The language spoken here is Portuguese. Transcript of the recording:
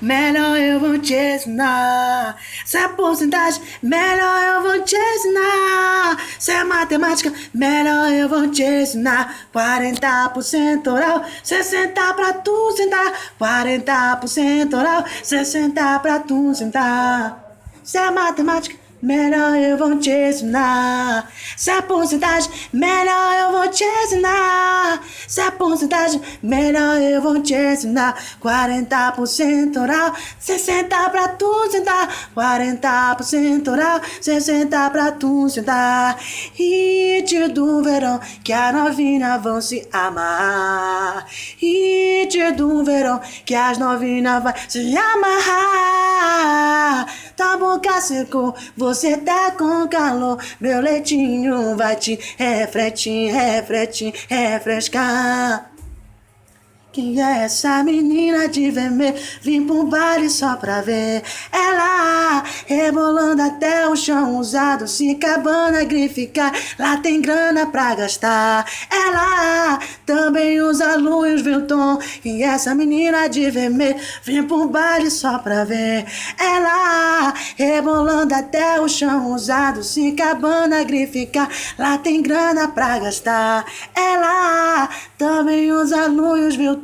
melhor eu vou te ensinar. Se é porcentagem, melhor eu vou te ensinar. Se é matemática, melhor eu vou te ensinar. 40% oral, 60 pra tu sentar. 40% oral, 60 pra tu sentar. Se é matemática, melhor eu vou te ensinar. Se é porcentagem, melhor eu vou te ensinar. Se é porcentagem, melhor eu vou te ensinar. 40% oral, 60 pra tu sentar. 40% oral, 60 pra tu sentar. Hit do verão, que a novinha vão se amar. Hit do verão, que as novinhas vão se amarrar. Tua boca secou, você tá com calor. Meu leitinho vai te refrescar. Quem é essa menina de vermelho? Vim pro baile só pra ver ela rebolando até o chão usado, se cabana grificar. Lá tem grana pra gastar. Ela também usa Louis Vuitton. Quem é essa menina de vermelho? Vim pro baile só pra ver ela rebolando até o chão usado, se cabana grificar. Lá tem grana pra gastar. Ela também usa Louis Vuitton.